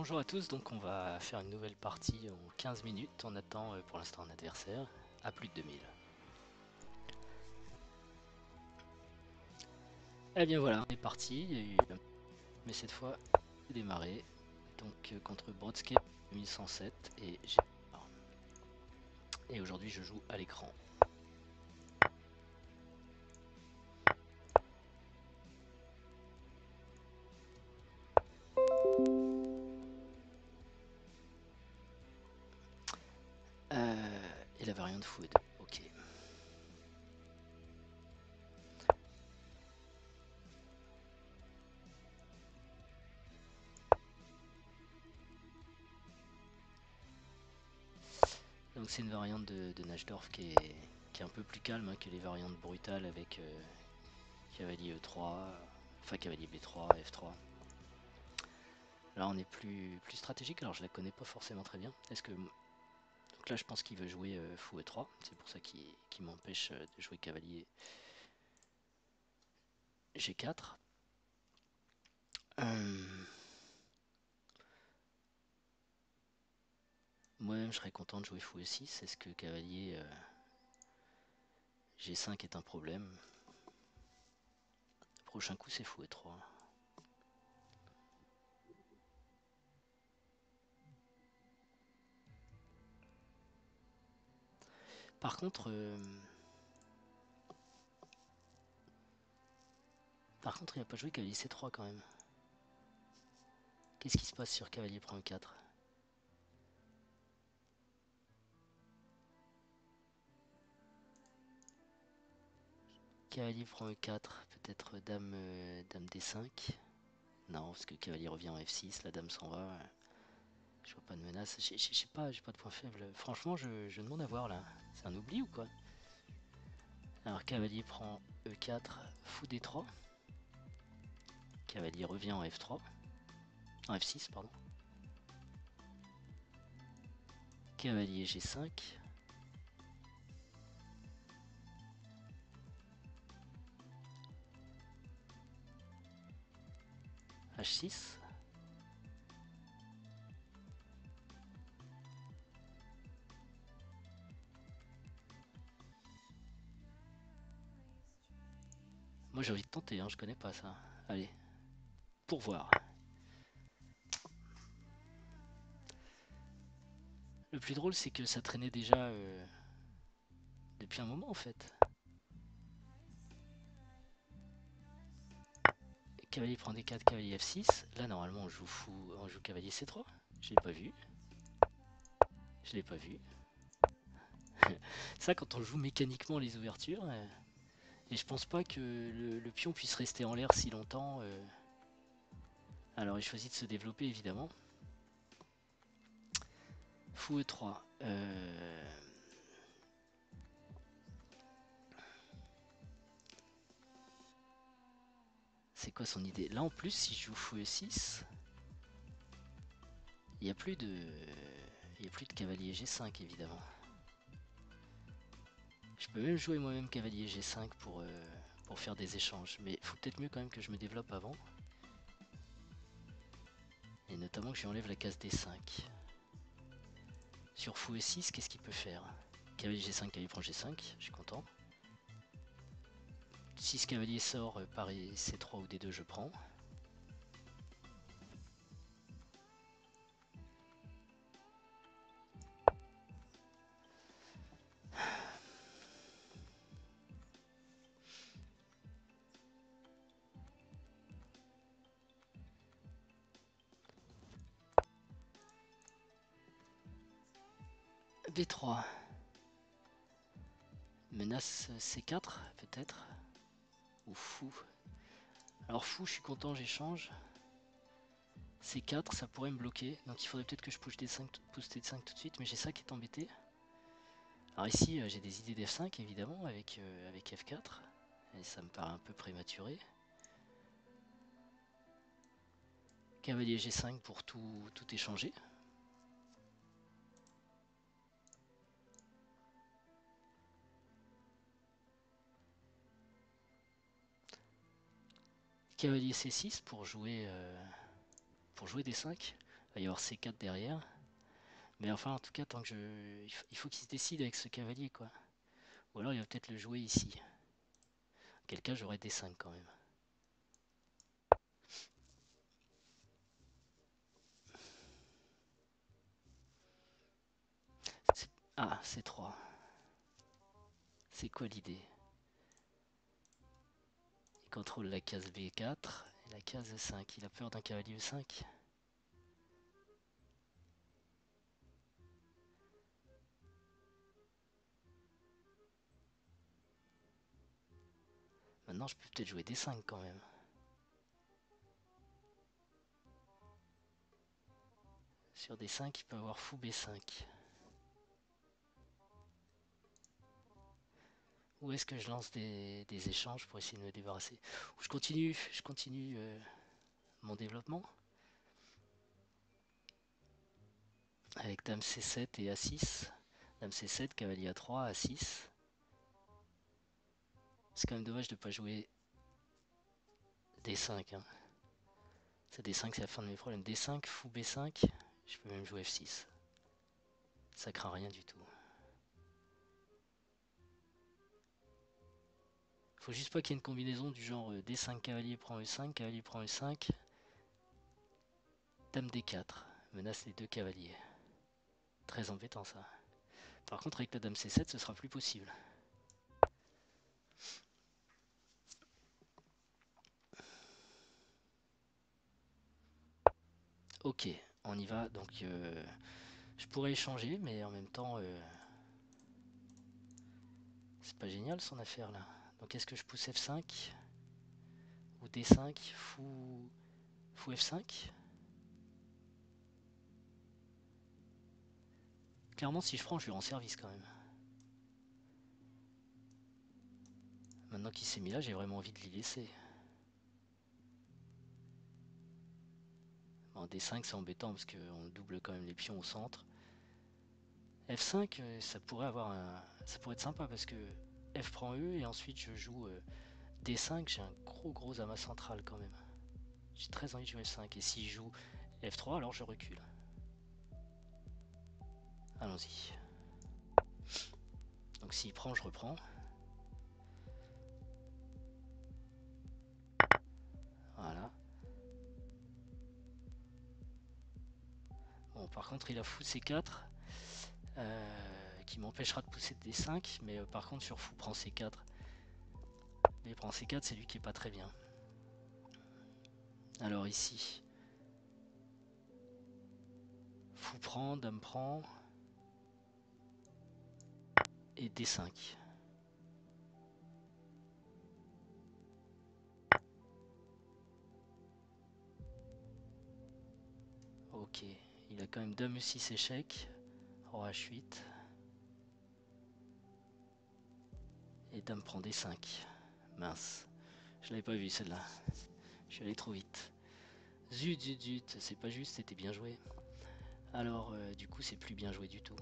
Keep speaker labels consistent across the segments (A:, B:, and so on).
A: Bonjour à tous, donc on va faire une nouvelle partie en 15 minutes. On attend pour l'instant un adversaire à plus de 2000. Et bien voilà, on est parti, mais cette fois c'est démarré. Donc contre Brodscape 2107 et G. Et aujourd'hui je joue à l'écran. Et la variante Food, ok. Donc c'est une variante de Najdorf qui est un peu plus calme que les variantes brutales avec cavalier E3, enfin cavalier B3, F3. Là on est plus stratégique, alors je la connais pas forcément très bien. Donc là je pense qu'il veut jouer fou E3, c'est pour ça qu'il m'empêche de jouer cavalier G4. Moi-même je serais content de jouer fou E6, est-ce que cavalier G5 est un problème? Le prochain coup c'est fou E3. Par contre, il n'a pas joué cavalier C3 quand même. Qu'est-ce qui se passe sur cavalier prend E4? Cavalier prend E4, peut-être dame D5. Non, parce que cavalier revient en F6, la dame s'en va. Je vois pas de menace. J'ai pas, j'ai pas de point faible. Franchement, je demande à voir là. C'est un oubli ou quoi? Alors cavalier prend E4, fou D3. Cavalier revient en F3. En F6, pardon. Cavalier G5. H6. Moi j'ai envie de tenter, hein, je connais pas ça. Allez, pour voir. Le plus drôle c'est que ça traînait déjà depuis un moment en fait. Cavalier prend D4, cavalier F6. Là normalement on joue fou, on joue cavalier C3. Je l'ai pas vu. Je l'ai pas vu. Ça quand on joue mécaniquement les ouvertures. Et je pense pas que le pion puisse rester en l'air si longtemps. Alors il choisit de se développer évidemment. Fou E3. C'est quoi son idée? Là en plus si je joue fou E6, il n'y a plus de. Il n'y a plus de cavalier G5 évidemment. Je peux même jouer moi-même cavalier G5 pour faire des échanges. Mais il faut peut-être mieux quand même que je me développe avant. Et notamment que je lui enlève la case D5. Sur fou E6, qu'est-ce qu'il peut faire? Cavalier G5, cavalier prend G5, je suis content. Si ce cavalier sort par C3 ou D2, je prends. B3. Menace C4, peut-être. Ou fou. Alors fou, je suis content, j'échange. C4, ça pourrait me bloquer. Donc il faudrait peut-être que je pousse D5 tout de suite. Mais j'ai ça qui est embêté. Alors ici, j'ai des idées d'F5 évidemment avec F4. Et ça me paraît un peu prématuré. Cavalier G5 pour tout échanger. Cavalier C6 pour jouer D5. Il va y avoir C4 derrière. Mais enfin, en tout cas, tant que je... il faut qu'il se décide avec ce cavalier, quoi. Ou alors il va peut-être le jouer ici. Quel cas j'aurais D5 quand même. Ah, C3. C'est quoi l'idée? Il contrôle la case B4 et la case E5. Il a peur d'un cavalier E5. Maintenant, je peux peut-être jouer D5 quand même. Sur D5, il peut avoir fou B5. Ou est-ce que je lance des échanges pour essayer de me débarrasser? Ou je continue mon développement avec dame C7 et A6. Dame C7, cavalier A3, A6. C'est quand même dommage de ne pas jouer D5. Hein. Ça, D5, c'est la fin de mes problèmes. D5, fou B5, je peux même jouer F6. Ça craint rien du tout. Faut juste pas qu'il y ait une combinaison du genre D5 cavalier prend E5, cavalier prend E5, dame D4, menace les deux cavaliers. Très embêtant ça. Par contre avec la dame C7 ce sera plus possible. Ok, on y va. Donc je pourrais échanger mais en même temps c'est pas génial son affaire là. Donc est-ce que je pousse F5 ou D5, fou F5? Clairement si je prends je lui rends service quand même. Maintenant qu'il s'est mis là j'ai vraiment envie de l'y laisser. Bon, D5 c'est embêtant parce qu'on double quand même les pions au centre. F5 ça pourrait ça pourrait être sympa parce que F prend E et ensuite je joue D5, j'ai un gros amas central quand même. J'ai très envie de jouer F5 et si je joue F3 alors je recule. Allons-y. Donc s'il prend je reprends. Voilà. Bon par contre il a fou C4 qui m'empêchera de pousser D5 mais par contre sur fou prend C4. Mais prend C4 c'est lui qui est pas très bien. Alors ici fou prend, dame prend et D5. Ok, il a quand même dame E6 échec, roi H8 et dame prend D5. Mince, je l'avais pas vu celle-là, je suis allé trop vite. Zut, c'est pas juste, c'était bien joué. Alors du coup c'est plus bien joué du tout.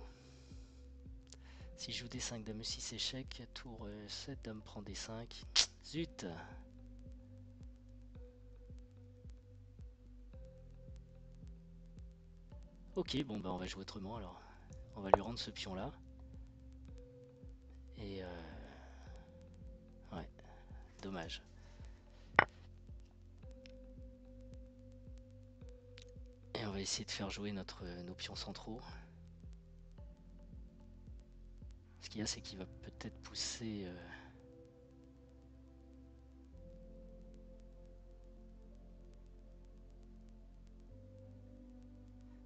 A: Si je joue D5, dame E6 échec, tour 7, dame prend D5, zut. Ok, bon bah on va jouer autrement alors. On va lui rendre ce pion là. Et ouais, dommage. Et on va essayer de faire jouer nos pions centraux. Ce qu'il y a c'est qu'il va peut-être pousser...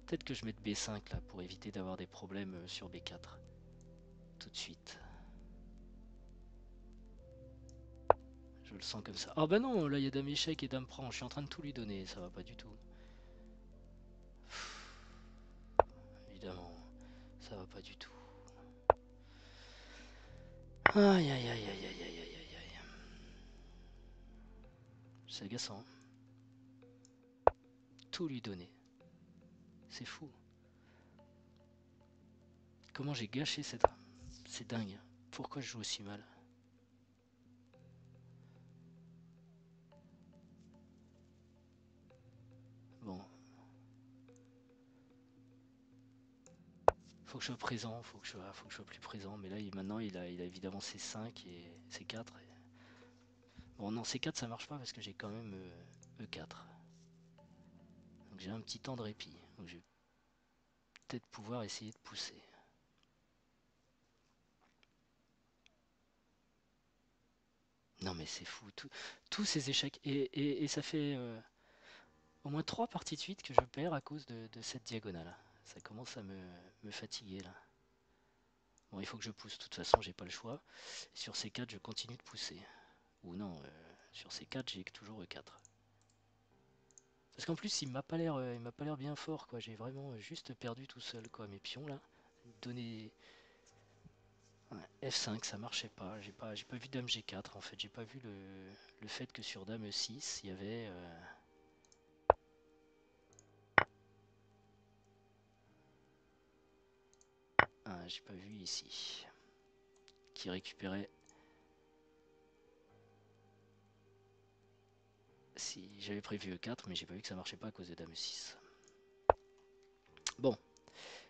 A: Peut-être que je mette B5 là pour éviter d'avoir des problèmes sur B4. Tout de suite. Je le sens comme ça. Ah bah non, là il y a dame échec et dame prend. Je suis en train de tout lui donner, ça va pas du tout. Évidemment, ça va pas du tout. Aïe aïe aïe aïe aïe aïe aïe aïe aïe. C'est agaçant. Tout lui donner. C'est fou. Comment j'ai gâché cette... C'est dingue. Pourquoi je joue aussi mal? Bon. faut que je sois présent, faut que je sois plus présent. Mais là, maintenant, il a évidemment C5 et C4. Bon, non, C4 ça marche pas parce que j'ai quand même E4. Donc j'ai un petit temps de répit. Donc je vais peut-être pouvoir essayer de pousser. Non mais c'est fou, tous ces échecs. Et ça fait au moins 3 parties de suite que je perds à cause de cette diagonale. Ça commence à me fatiguer là. Bon, il faut que je pousse, de toute façon j'ai pas le choix. Sur ces 4 je continue de pousser. Ou non, sur ces 4 j'ai toujours E4. Parce qu'en plus il m'a pas l'air bien fort quoi. J'ai vraiment juste perdu tout seul quoi. Mes pions là. Donner ouais, F5 ça marchait pas. J'ai pas vu dame G4 en fait. J'ai pas vu le fait que sur dame E6 il y avait j'ai pas vu ici. Qui récupérait. Si j'avais prévu E4 mais j'ai pas vu que ça marchait pas à cause de dame E6. Bon,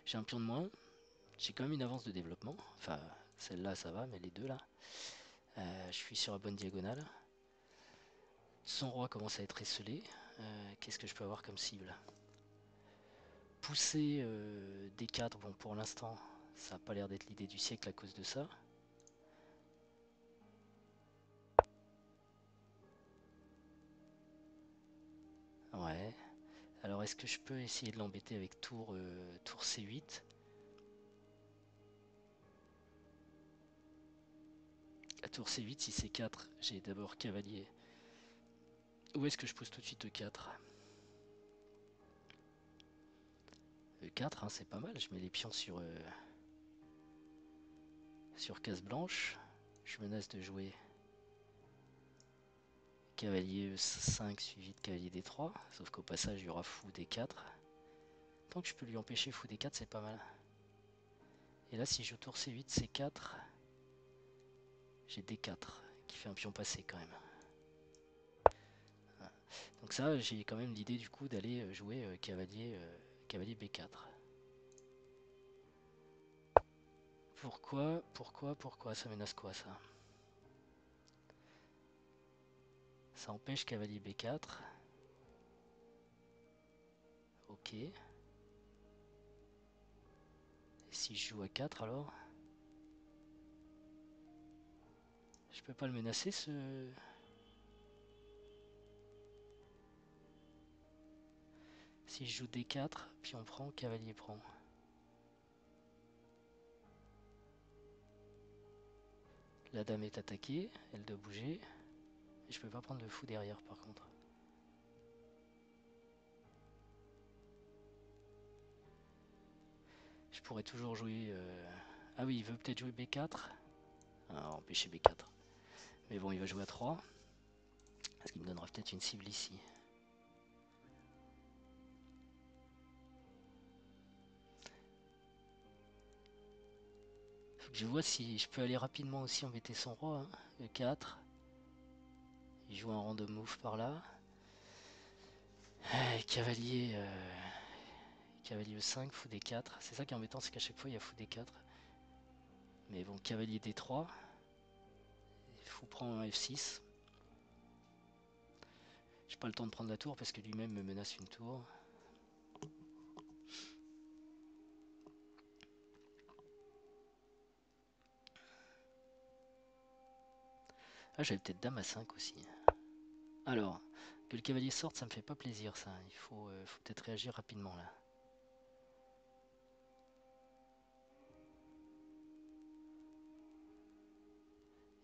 A: j'ai un pion de moins. J'ai quand même une avance de développement. Enfin, celle-là ça va, mais les deux là. Je suis sur la bonne diagonale. Son roi commence à être esselé. Qu'est-ce que je peux avoir comme cible? Pousser D4, bon pour l'instant, ça n'a pas l'air d'être l'idée du siècle à cause de ça. Ouais. Alors est-ce que je peux essayer de l'embêter avec tour C8? À tour C8, si c'est 4, j'ai d'abord cavalier. Où est-ce que je pousse tout de suite E4? E4, hein, c'est pas mal, je mets les pions sur case blanche. Je menace de jouer cavalier E5 suivi de cavalier D3, sauf qu'au passage il y aura fou D4. Tant que je peux lui empêcher fou D4, c'est pas mal. Et là, si je tour C8, C4, j'ai D4 qui fait un pion passé quand même. Voilà. Donc ça, j'ai quand même l'idée du coup d'aller jouer cavalier B4. Pourquoi ça menace quoi ça? Ça empêche cavalier B4. Ok. Et si je joue à 4 alors? Je peux pas le menacer ce... Si je joue D4, puis on prend, cavalier prend. La dame est attaquée, elle doit bouger. Et je peux pas prendre le fou derrière par contre. Je pourrais toujours jouer... Ah oui, il veut peut-être jouer B4. Ah, empêcher B4. Mais bon, il va jouer à 3. Parce qu'il me donnera peut-être une cible ici. Faut que je vois si je peux aller rapidement aussi embêter son roi. Hein. E4. Il joue un random move par là. Cavalier... Cavalier E5, fou D4. C'est ça qui est embêtant, c'est qu'à chaque fois il y a fou D4. Mais bon, cavalier D3. Fou prend un F6. J'ai pas le temps de prendre la tour parce que lui-même me menace une tour. Ah, j'avais peut-être dame à 5 aussi. Alors, que le cavalier sorte, ça me fait pas plaisir ça. Il faut peut-être réagir rapidement là.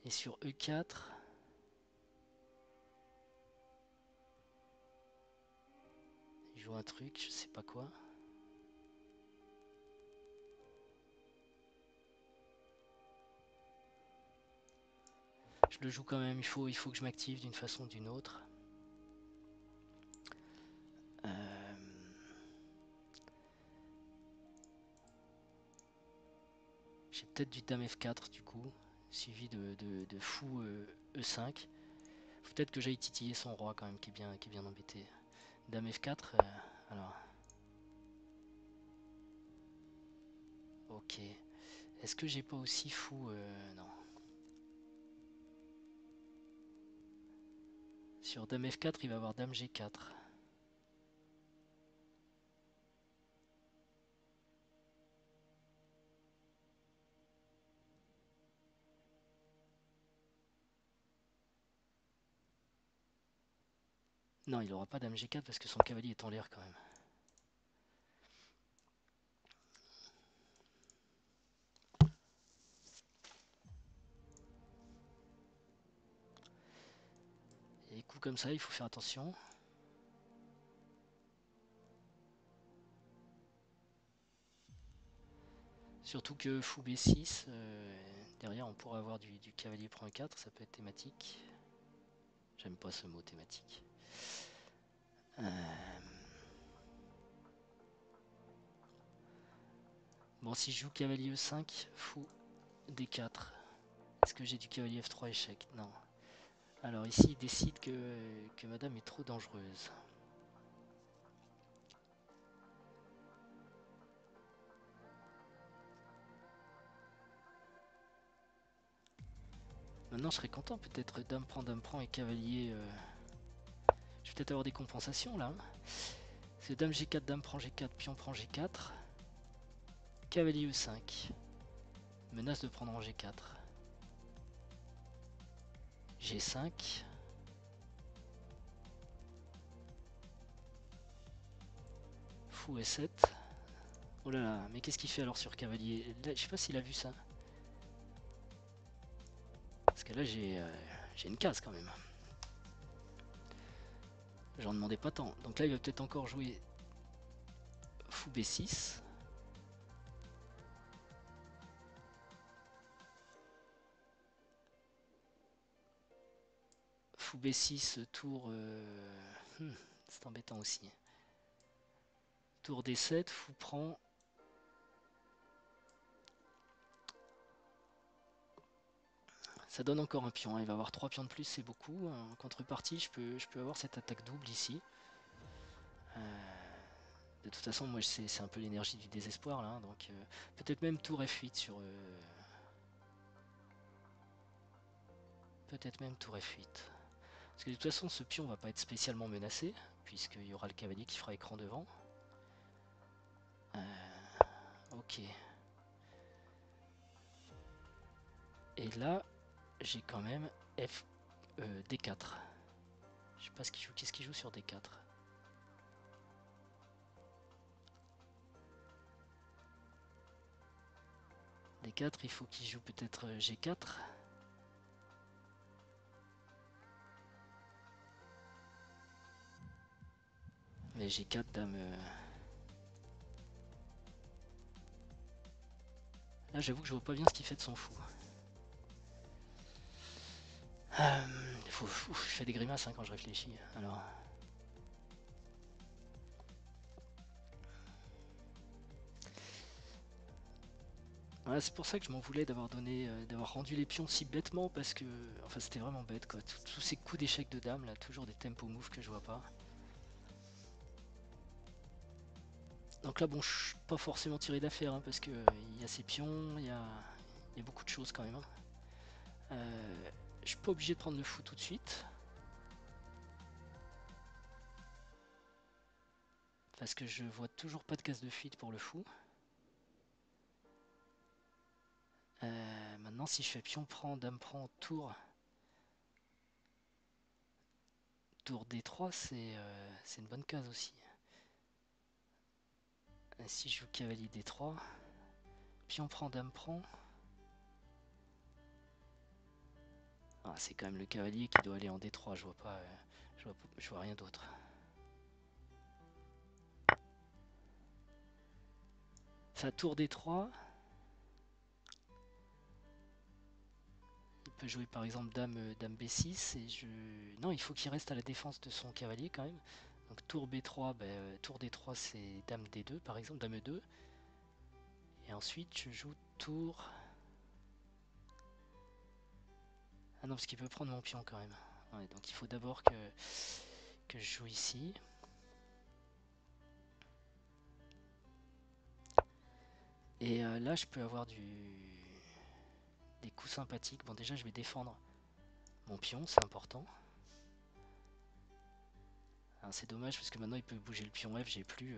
A: Et sur E4, il joue un truc, je sais pas quoi. Je le joue quand même, il faut que je m'active d'une façon ou d'une autre. J'ai peut-être du dame F4 du coup, suivi de fou E5. Faut peut-être que j'aille titiller son roi quand même qui est bien embêté. Dame F4, alors... Ok. Est-ce que j'ai pas aussi fou non. Sur dame F4, il va avoir dame G4. Non, il aura pas dame G4 parce que son cavalier est en l'air quand même. Et coups comme ça, il faut faire attention. Surtout que fou B6, derrière on pourrait avoir du cavalier prend E4, ça peut être thématique. J'aime pas ce mot thématique. Bon, si je joue cavalier E5, fou D4. Est-ce que j'ai du cavalier F3 échec? Non. Alors ici, il décide que madame est trop dangereuse. Maintenant, je serais content, peut-être dame prend et cavalier. Je vais peut-être avoir des compensations là. C'est dame G4, dame prend G4, pion prend G4. Cavalier E5. Menace de prendre en G4. G5. Fou E7. Oh là là, mais qu'est-ce qu'il fait alors sur cavalier? Là, je sais pas s'il a vu ça. Parce que là, j'ai une case quand même. J'en demandais pas tant. Donc là, il va peut-être encore jouer fou B6. Fou B6, tour... c'est embêtant aussi. Tour D7, fou prend... Ça donne encore un pion, hein. Il va avoir 3 pions de plus, c'est beaucoup. En contrepartie, je peux avoir cette attaque double ici. De toute façon, moi, c'est un peu l'énergie du désespoir, là. Hein, donc, peut-être même tour F8 sur... peut-être même tour F8. Parce que de toute façon, ce pion va pas être spécialement menacé, puisqu'il y aura le cavalier qui fera écran devant. Ok. Et là, j'ai quand même D4. Je sais pas ce qu'il joue. Qu'est-ce qu'il joue sur D4? D4, il faut qu'il joue peut-être G4. Mais G4, dame... Là, j'avoue que je vois pas bien ce qu'il fait de son fou. Je fais des grimaces hein, quand je réfléchis. Alors... Ouais, c'est pour ça que je m'en voulais d'avoir donné, d'avoir rendu les pions si bêtement parce que, enfin, c'était vraiment bête quoi. Tous ces coups d'échec de dame là, toujours des tempo moves que je vois pas. Donc là, bon, je suis pas forcément tiré d'affaire hein, parce que il y a ces pions, il y a beaucoup de choses quand même. Hein. Je suis pas obligé de prendre le fou tout de suite parce que je vois toujours pas de case de fuite pour le fou. Maintenant, si je fais pion prend, dame prend, tour D3, c'est une bonne case aussi. Si je joue cavalier D3, pion prend, dame prend. Ah, c'est quand même le cavalier qui doit aller en D3, je vois pas, je vois rien d'autre. Enfin, tour D3. Il peut jouer par exemple dame B6 et je... Non, il faut qu'il reste à la défense de son cavalier quand même. Donc tour B3, tour D3 c'est dame D2 par exemple, dame E2. Et ensuite je joue tour... Ah non, parce qu'il peut prendre mon pion quand même. Ouais, donc il faut d'abord que je joue ici. Et là, je peux avoir des coups sympathiques. Bon, déjà, je vais défendre mon pion, c'est important. C'est dommage parce que maintenant, il peut bouger le pion F, j'ai plus...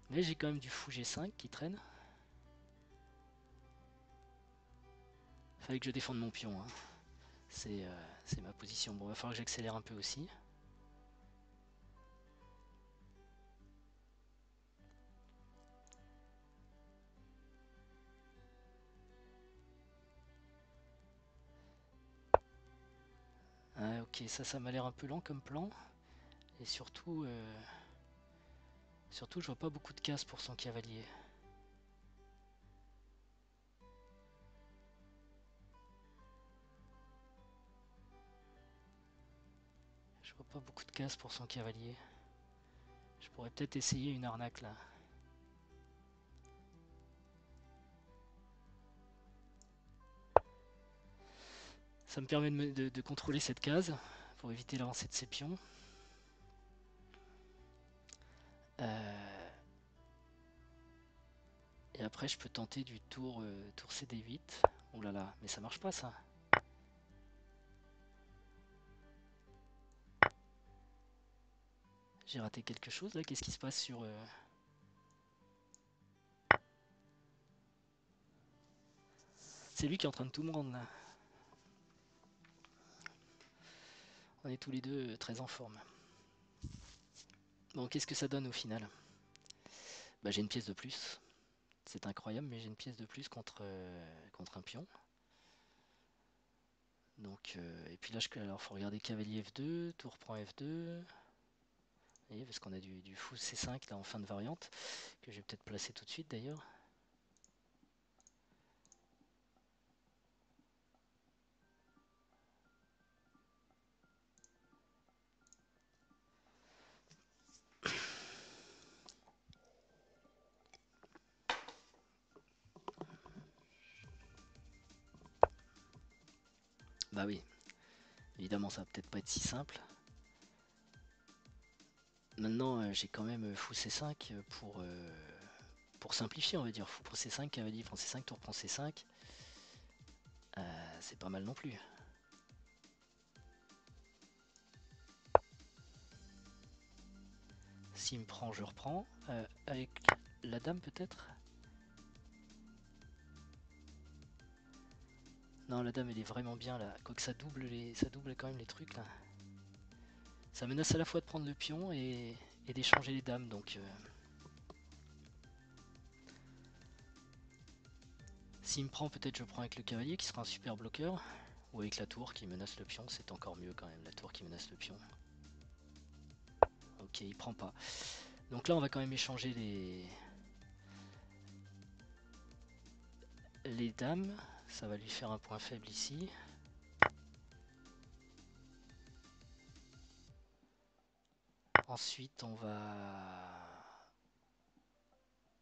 A: Mais j'ai quand même du fou G5 qui traîne. Fallait que je défende mon pion, hein. C'est ma position. Bon, va falloir que j'accélère un peu aussi. Ah, ok, ça m'a l'air un peu lent comme plan. Et surtout, je vois pas beaucoup de cases pour son cavalier. Je vois pas beaucoup de cases pour son cavalier. Je pourrais peut-être essayer une arnaque là. Ça me permet de contrôler cette case pour éviter l'avancée de ses pions. Et après, je peux tenter du tour CD8. Oh là là, mais ça marche pas ça. J'ai raté quelque chose là. Qu'est-ce qui se passe sur... C'est lui qui est en train de tout me rendre là. On est tous les deux très en forme. Bon, qu'est-ce que ça donne au final? Bah, j'ai une pièce de plus. C'est incroyable, mais j'ai une pièce de plus contre un pion. Donc, et puis là, alors faut regarder cavalier F2, tour prend F2. Vous voyez, parce qu'on a du fou C5 là en fin de variante, que je vais peut-être placer tout de suite d'ailleurs. Bah oui, évidemment ça va peut-être pas être si simple. Maintenant j'ai quand même fou C5 pour simplifier, on va dire. Fou pour C5, cavalier prend C5, tour prend C5. C'est pas mal non plus. S'il me prend, je reprends. Avec la dame peut-être. Non, la dame elle est vraiment bien là. Quoique ça double quand même les trucs là. Ça menace à la fois de prendre le pion et d'échanger les dames, donc... S'il me prend, peut-être je prends avec le cavalier qui sera un super bloqueur. Ou avec la tour qui menace le pion, c'est encore mieux quand même, la tour qui menace le pion. Ok, il prend pas. Donc là on va quand même échanger les dames. Ça va lui faire un point faible ici. Ensuite on va...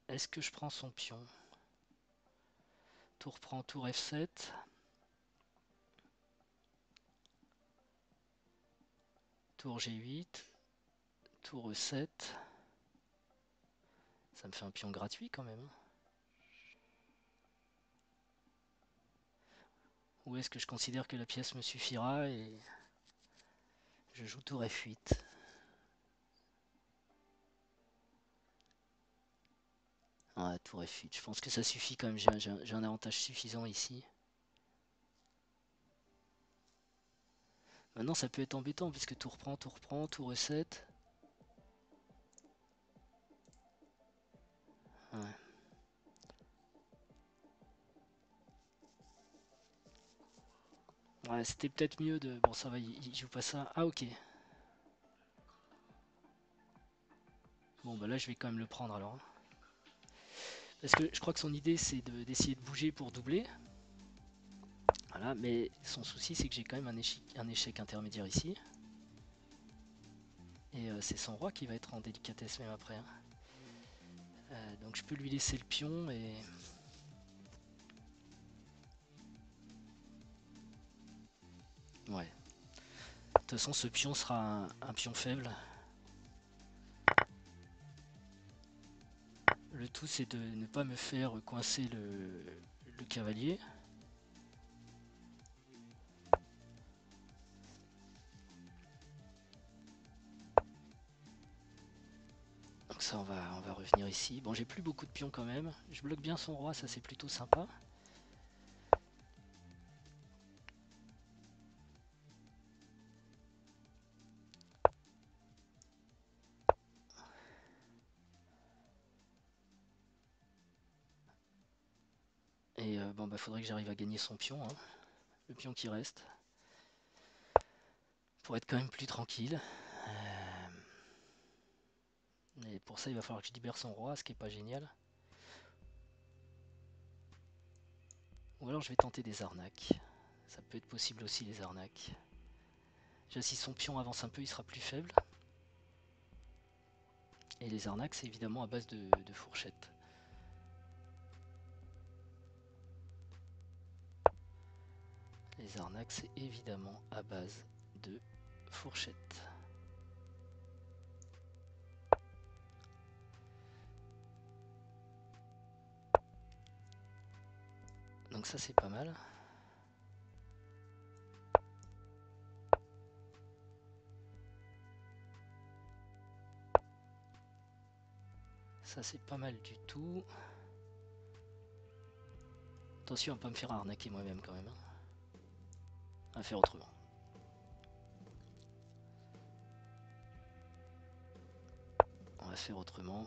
A: Est-ce que je prends son pion? Tour prend, tour F7. Tour G8. Tour E7. Ça me fait un pion gratuit quand même. Ou est-ce que je considère que la pièce me suffira et je joue tour F8? Ah, tour F8, je pense que ça suffit quand même, j'ai un avantage suffisant ici. Maintenant ça peut être embêtant puisque tour prend, tour E7. Ouais. Ouais, c'était peut-être mieux de... Bon ça va, il joue pas ça. Ah ok. Bon bah là je vais quand même le prendre alors. Parce que je crois que son idée c'est d'essayer de bouger pour doubler. Voilà, mais son souci c'est que j'ai quand même un échec intermédiaire ici. Et c'est son roi qui va être en délicatesse même après. Hein. Donc je peux lui laisser le pion et... Ouais. De toute façon ce pion sera un pion faible. Le tout c'est de ne pas me faire coincer le cavalier. Donc ça on va revenir ici. Bon, j'ai plus beaucoup de pions quand même. Je bloque bien son roi, ça c'est plutôt sympa. Et bon bah faudrait que j'arrive à gagner son pion, hein. Le pion qui reste. Pour être quand même plus tranquille. Et pour ça il va falloir que je libère son roi, ce qui est pas génial. Ou alors je vais tenter des arnaques. Ça peut être possible aussi les arnaques. Déjà si son pion avance un peu il sera plus faible. Et les arnaques c'est évidemment à base de fourchettes. Les arnaques c'est évidemment à base de fourchettes. Donc ça c'est pas mal. Ça c'est pas mal du tout. Attention à pas me faire arnaquer moi-même quand même, hein. On va faire autrement. On va faire autrement.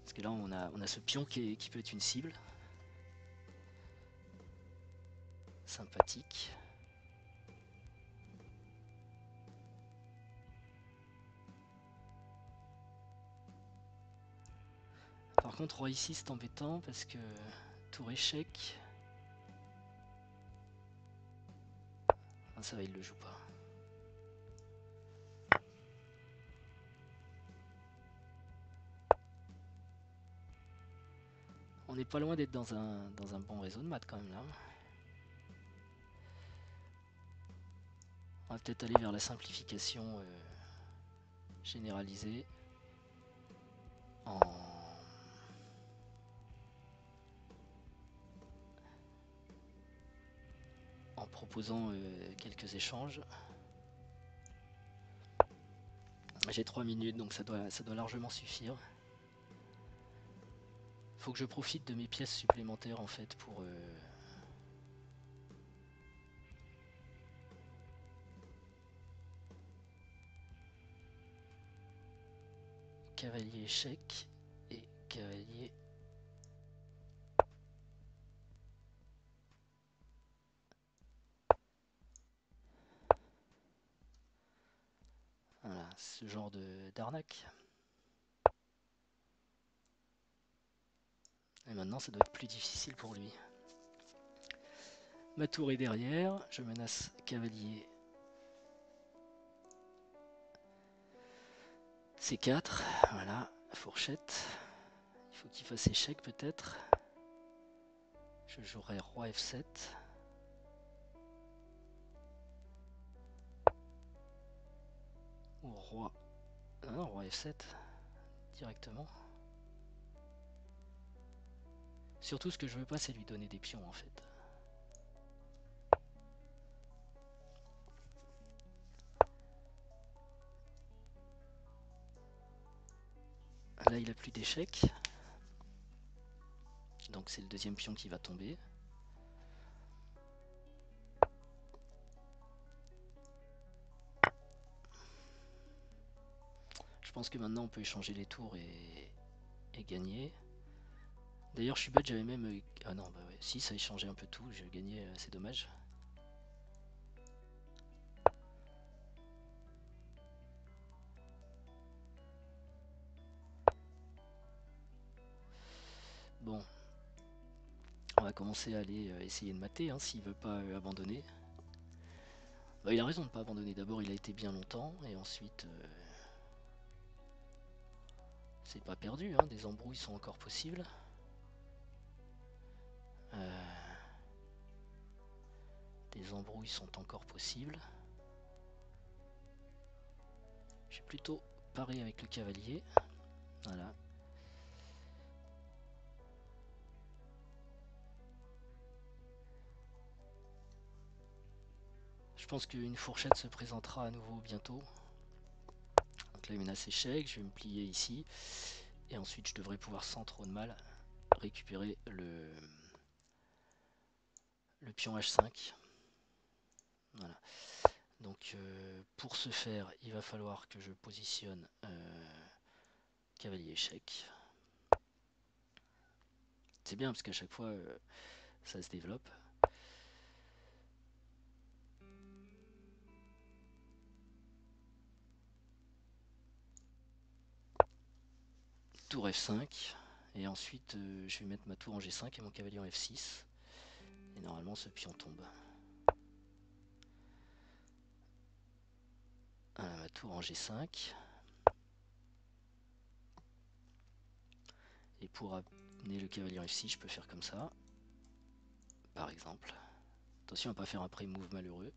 A: Parce que là on a ce pion qui peut être une cible. Sympathique. Par contre roi ici c'est embêtant parce que tour échec. Ah, ça va, il le joue pas. On n'est pas loin d'être dans un bon réseau de maths quand même là. On va peut-être aller vers la simplification généralisée en proposant quelques échanges. J'ai 3 minutes donc ça doit largement suffire. Faut que je profite de mes pièces supplémentaires en fait pour cavalier échec et cavalier. Voilà, ce genre d'arnaque. Et maintenant ça doit être plus difficile pour lui. Ma tour est derrière, je menace cavalier C4, voilà, fourchette. Il faut qu'il fasse échec peut-être. Je jouerai roi F7. Ou roi... Non, roi F7 directement. Surtout ce que je veux pas c'est lui donner des pions en fait. Là il a plus d'échecs. Donc c'est le deuxième pion qui va tomber. Je pense que maintenant on peut échanger les tours et gagner. D'ailleurs je suis bête, j'avais même... Ah non, bah ouais, si ça a échangé un peu tout, j'ai gagné, c'est dommage. Bon. On va commencer à aller essayer de mater, hein, s'il veut pas abandonner. Bah, il a raison de ne pas abandonner. D'abord il a été bien longtemps, et ensuite... c'est pas perdu, hein, des embrouilles sont encore possibles. les embrouilles sont encore possibles. Je vais plutôt parer avec le cavalier. Voilà. Je pense qu'une fourchette se présentera à nouveau bientôt. Donc là, menace échec, je vais me plier ici. Et ensuite, je devrais pouvoir sans trop de mal récupérer le pion H5. Voilà. Donc pour ce faire, il va falloir que je positionne cavalier échec. C'est bien parce qu'à chaque fois, ça se développe. Tour F5. Et ensuite, je vais mettre ma tour en G5 et mon cavalier en F6. Et normalement, ce pion tombe. Voilà, ma tour en G5. Et pour amener le cavalier en F6, je peux faire comme ça. Par exemple. Attention à ne pas faire un pré-move malheureux.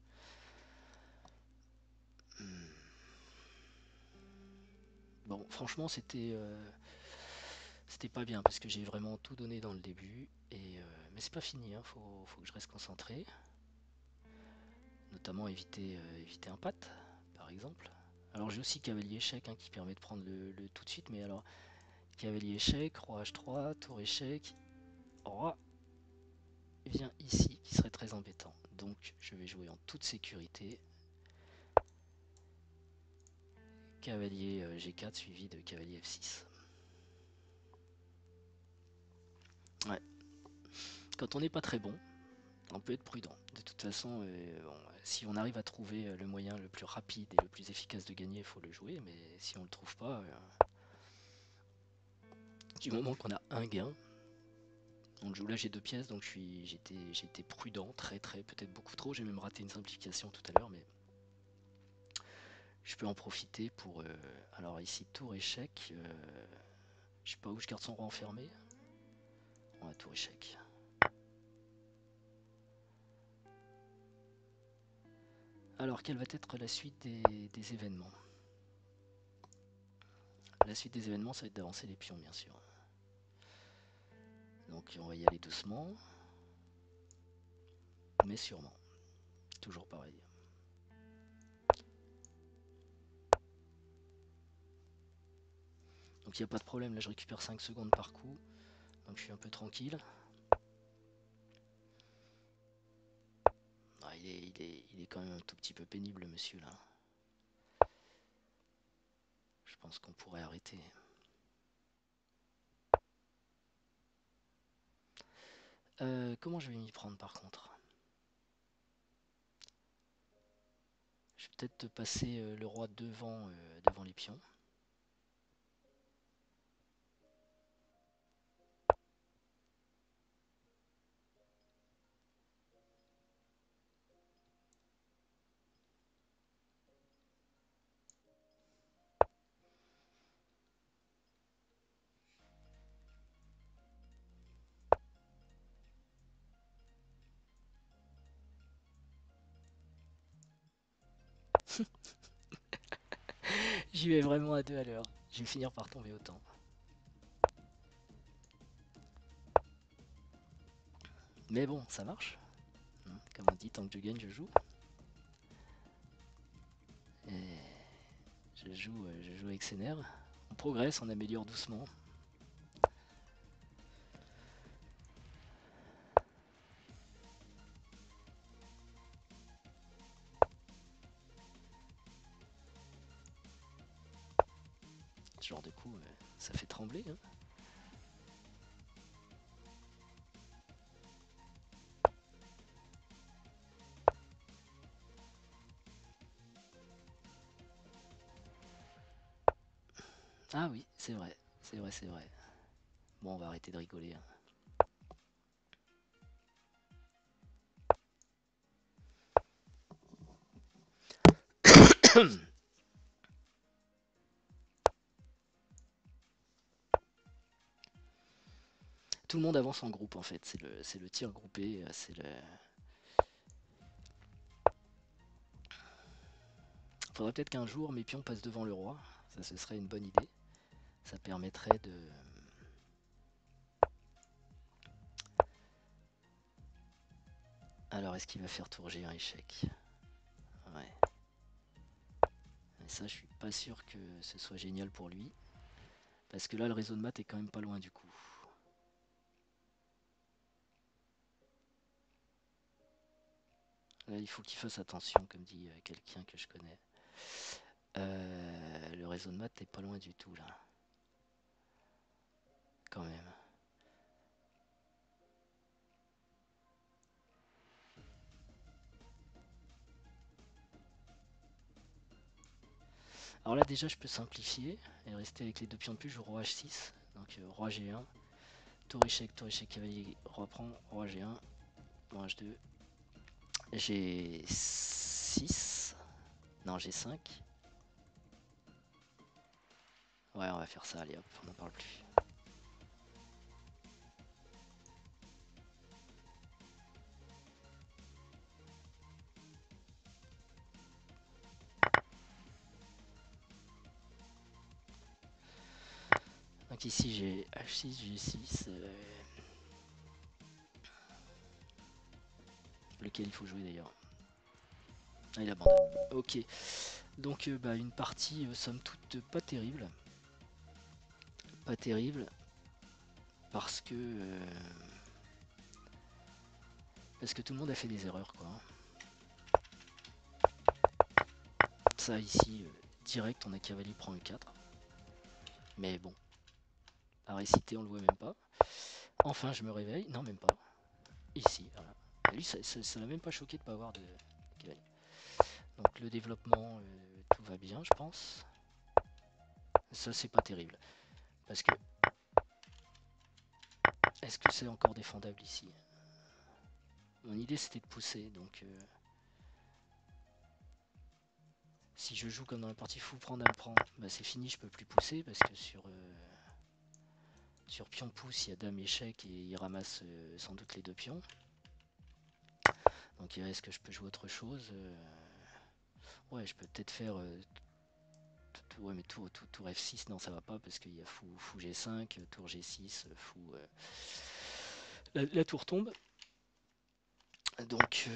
A: Bon, franchement, c'était pas bien parce que j'ai vraiment tout donné dans le début. Mais c'est pas fini, hein, faut que je reste concentré. Notamment éviter un patte, par exemple. Alors j'ai aussi cavalier échec hein, qui permet de prendre le tout de suite. Mais alors, cavalier échec, roi H3, tour échec, roi vient ici, qui serait très embêtant. Donc je vais jouer en toute sécurité. Cavalier G4 suivi de cavalier F6. Ouais. Quand on n'est pas très bon, on peut être prudent. De toute façon, bon, si on arrive à trouver le moyen le plus rapide et le plus efficace de gagner, il faut le jouer. Mais si on ne le trouve pas, du moment qu'on a un gain, on joue là j'ai 2 pièces, donc j'ai été prudent, peut-être beaucoup trop. J'ai même raté une simplification tout à l'heure, mais je peux en profiter pour... alors ici, tour échec. Je sais pas où je garde son roi enfermé. Ouais, tour échec. Alors, quelle va être la suite des événements? La suite des événements, ça va être d'avancer les pions, bien sûr. Donc, on va y aller doucement. Mais sûrement. Toujours pareil. Donc, il n'y a pas de problème. Là, je récupère 5 secondes par coup. Donc, je suis un peu tranquille. Ah, il est quand même un tout petit peu pénible, monsieur, là. Je pense qu'on pourrait arrêter. Comment je vais m'y prendre, par contre? Je vais peut-être passer le roi devant les pions. J'y vais vraiment à 2 à l'heure. Je vais finir par tomber autant. Mais bon, ça marche. Comme on dit, tant que je gagne, je joue. Et je joue avec ses nerfs. On progresse, on améliore doucement. Ce genre de coup, ça fait trembler. Hein. Ah oui, c'est vrai. C'est vrai, c'est vrai. Bon, on va arrêter de rigoler. Hein. Tout le monde avance en groupe en fait. C'est le tir groupé. C'est le... Faudrait peut-être qu'un jour mes pions passent devant le roi, ça ce serait une bonne idée. Ça permettrait de... Alors est-ce qu'il va faire tour G1 échec? Ouais. Et ça je suis pas sûr que ce soit génial pour lui. Parce que là le réseau de maths est quand même pas loin du coup. Là il faut qu'il fasse attention comme dit quelqu'un que je connais. Le réseau de maths est pas loin du tout là. Quand même. Alors là déjà je peux simplifier et rester avec les deux pions de plus, je joue roi H6, donc roi G1, tour échec, cavalier, roi prend, roi G1, roi H2, G6, non G5, ouais on va faire ça, allez hop, on n'en parle plus. Donc ici j'ai H6, G6, lequel il faut jouer d'ailleurs. Ah il abandonne, ok. Donc bah, une partie somme toute pas terrible. Pas terrible. Parce que tout le monde a fait des erreurs quoi. Ça ici, direct on a cavalier prend E4. Mais bon, à réciter on le voit même pas. Enfin je me réveille, non même pas. Ici, voilà. Et lui ça l'a même pas choqué de pas avoir de cavalier. Donc le développement, tout va bien je pense. Ça c'est pas terrible. Parce que, est-ce que c'est encore défendable ici? Mon idée c'était de pousser, donc... si je joue comme dans la partie fou prend, dame prend, bah c'est fini, je peux plus pousser parce que sur pion pouce, il y a dame échec et il ramasse sans doute les deux pions. Donc il reste que je peux jouer autre chose. Ouais, je peux peut-être faire... ouais, mais tour F6, non ça va pas parce qu'il y a fou G5, tour G6, fou... la tour tombe. Donc...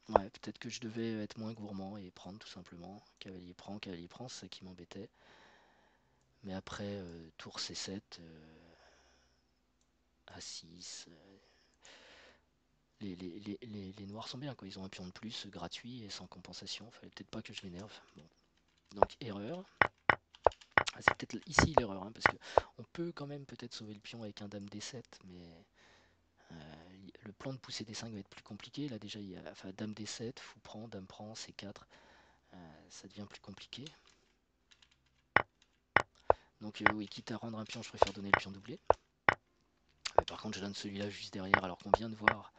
A: ouais, peut-être que je devais être moins gourmand et prendre tout simplement. Cavalier prend, c'est ça qui m'embêtait. Mais après, tour C7, A6, les noirs sont bien, quoi. Ils ont un pion de plus gratuit et sans compensation. Fallait peut-être pas que je l'énerve. Bon. Donc erreur. Ah, c'est peut-être ici l'erreur, hein, parce que on peut quand même peut-être sauver le pion avec un dame D7, mais le plan de pousser D5 va être plus compliqué. Là déjà, il y a enfin, dame D7, fou prend, dame prend, C4. Ça devient plus compliqué. Donc oui, quitte à rendre un pion, je préfère donner le pion doublé. Mais par contre, je donne celui-là juste derrière, alors qu'on vient de voir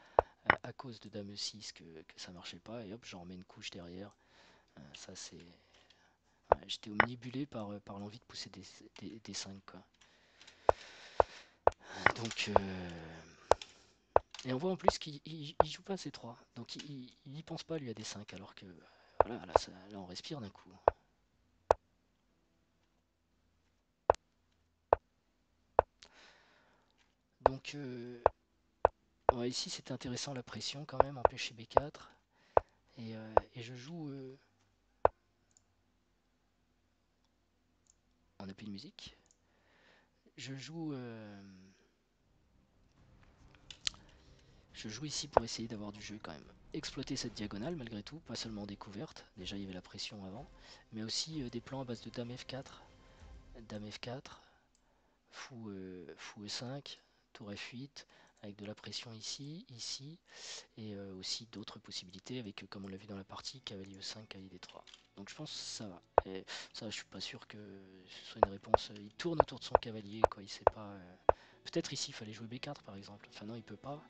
A: à cause de dame E6 que ça marchait pas, et hop, j'en remets une couche derrière. Ça c'est... Ouais, j'étais omnibulé par l'envie de pousser des 5 quoi. Donc... Et on voit en plus qu'il joue pas ces 3, donc il y pense pas lui à des 5, alors que... Voilà, là, là on respire d'un coup. Donc... ouais, ici c'est intéressant la pression quand même, empêcher B4. Et je joue... on n'a plus de musique. Je joue ici pour essayer d'avoir du jeu quand même. Exploiter cette diagonale malgré tout, pas seulement découverte, déjà il y avait la pression avant, mais aussi des plans à base de dame F4, fou E5, tour F8, avec de la pression ici, et aussi d'autres possibilités avec, comme on l'a vu dans la partie, cavalier E5, cavalier D3. Donc je pense que ça va. Et ça, je suis pas sûr que ce soit une réponse. Il tourne autour de son cavalier, quoi. Il sait pas. Peut-être ici, il fallait jouer B4 par exemple. Enfin non, il peut pas.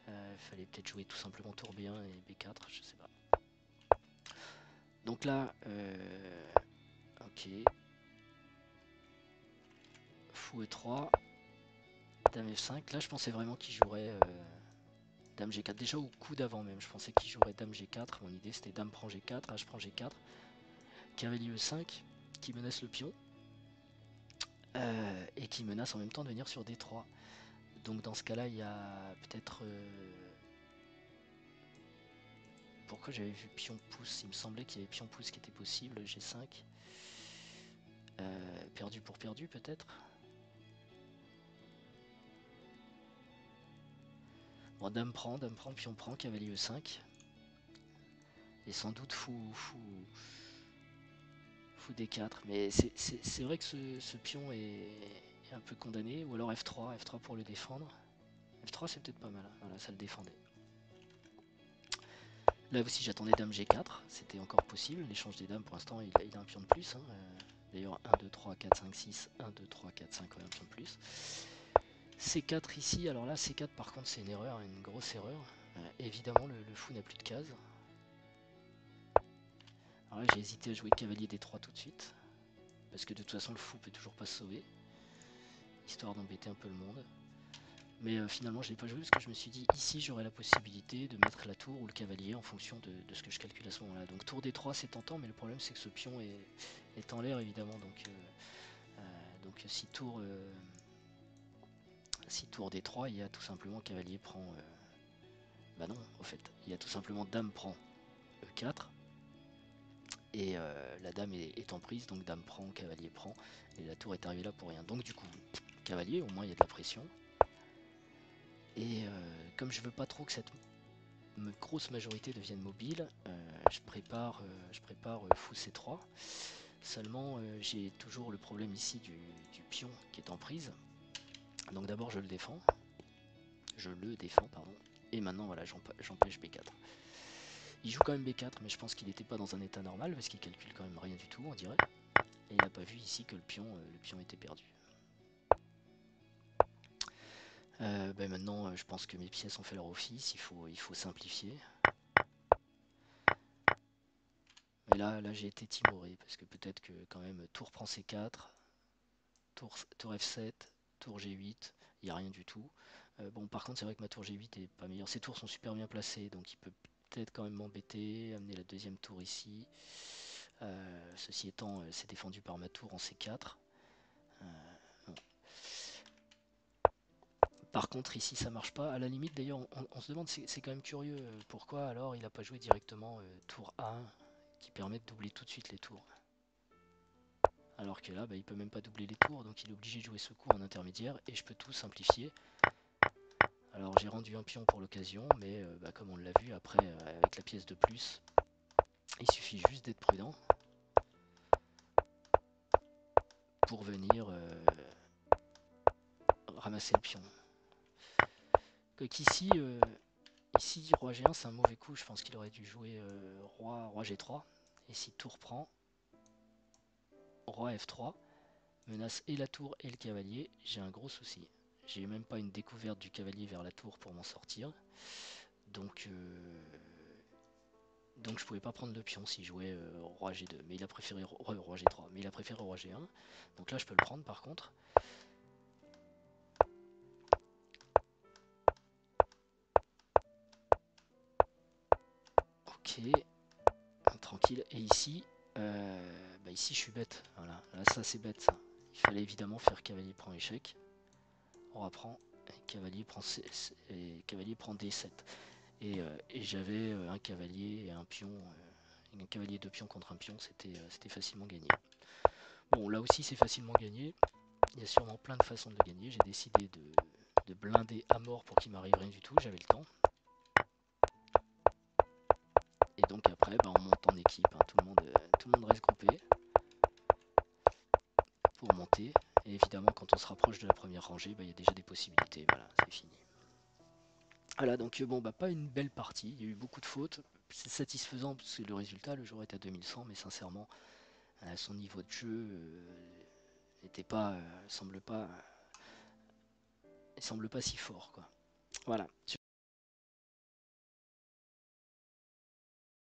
A: Il fallait peut-être jouer tout simplement tour B1 et B4, je sais pas. Donc là, ok. Fou E3, dame F5. Là, je pensais vraiment qu'il jouerait Dame G4, déjà au coup d'avant même, je pensais qu'il jouerait Dame G4, mon idée c'était Dame prend G4, H prend G4, Cavalier E5, qui menace le pion, et qui menace en même temps de venir sur D3. Donc dans ce cas-là, il y a peut-être... Pourquoi j'avais vu pion pouce? Il me semblait qu'il y avait pion pouce qui était possible, G5. Perdu pour perdu peut-être. Bon, dame prend, pion prend, cavalier E5. Et sans doute fou D4. Mais c'est vrai que ce pion est un peu condamné. Ou alors F3 pour le défendre. F3 c'est peut-être pas mal, voilà, ça le défendait. Là aussi j'attendais dame G4, c'était encore possible. L'échange des dames pour l'instant il a un pion de plus. Hein. D'ailleurs 1, 2, 3, 4, 5, 6, 1, 2, 3, 4, 5, un pion de plus. C4 ici, alors là C4 par contre c'est une erreur, une grosse erreur. Évidemment le fou n'a plus de cases. Alors là j'ai hésité à jouer cavalier D3 tout de suite. Parce que de toute façon le fou peut toujours pas se sauver. Histoire d'embêter un peu le monde. Mais finalement je l'ai pas joué parce que je me suis dit ici j'aurais la possibilité de mettre la tour ou le cavalier en fonction de ce que je calcule à ce moment là. Donc tour D3 c'est tentant mais le problème c'est que ce pion est en l'air évidemment. Donc si tour D3 il y a tout simplement cavalier prend... bah non au fait il y a tout simplement dame prend E4. Et la dame est en prise donc dame prend, cavalier prend. Et la tour est arrivée là pour rien. Donc du coup cavalier au moins il y a de la pression. Et comme je veux pas trop que cette grosse majorité devienne mobile, je prépare fou C3. Seulement j'ai toujours le problème ici du pion qui est en prise. Donc d'abord je le défends. Pardon. Et maintenant voilà j'empêche B4. Il joue quand même B4 mais je pense qu'il n'était pas dans un état normal parce qu'il calcule quand même rien du tout on dirait. Et il n'a pas vu ici que le pion était perdu. Ben maintenant je pense que mes pièces ont fait leur office, il faut simplifier. Mais là j'ai été timoré parce que peut-être que quand même tour prend C4, tour F7, tour G8, il n'y a rien du tout. Bon par contre c'est vrai que ma tour G8 est pas meilleure, ses tours sont super bien placés donc il peut peut-être quand même m'embêter, amener la deuxième tour ici. Ceci étant c'est défendu par ma tour en C4. Bon. Par contre ici ça marche pas, à la limite d'ailleurs on se demande, c'est quand même curieux, pourquoi alors il n'a pas joué directement tour A1 qui permet de doubler tout de suite les tours. Alors que là bah, il peut même pas doubler les tours donc il est obligé de jouer ce coup en intermédiaire et je peux tout simplifier. Alors j'ai rendu un pion pour l'occasion mais bah, comme on l'a vu après avec la pièce de plus, il suffit juste d'être prudent pour venir ramasser le pion. Donc ici roi G1 c'est un mauvais coup, je pense qu'il aurait dû jouer roi G3. Et si tour prend, roi F3, menace et la tour et le cavalier, j'ai un gros souci. J'ai même pas une découverte du cavalier vers la tour pour m'en sortir. Donc je pouvais pas prendre le pion s'il jouait roi G2. Mais il a préféré roi G3. Mais il a préféré roi G1. Donc là je peux le prendre par contre. Ok. Tranquille. Et ici, ici je suis bête. Voilà. Là ça c'est bête ça. Il fallait évidemment faire cavalier prend échec. Roi prend. Cavalier prend, cavalier prend D7. Et j'avais un cavalier et un pion. Un cavalier de pion contre un pion, c'était facilement gagné. Bon, là aussi c'est facilement gagné. Il y a sûrement plein de façons de le gagner. J'ai décidé de blinder à mort pour qu'il m'arrive rien du tout. J'avais le temps. Et donc après, bah, on monte en équipe. Hein. Tout le monde reste groupé pour monter. Et évidemment, quand on se rapproche de la première rangée, bah, il y a déjà des possibilités. Voilà, c'est fini. Voilà, donc bon, bah, pas une belle partie. Il y a eu beaucoup de fautes. C'est satisfaisant parce que le résultat, le joueur est à 2100, mais sincèrement, son niveau de jeu n'était pas, semble pas si fort, quoi. Voilà.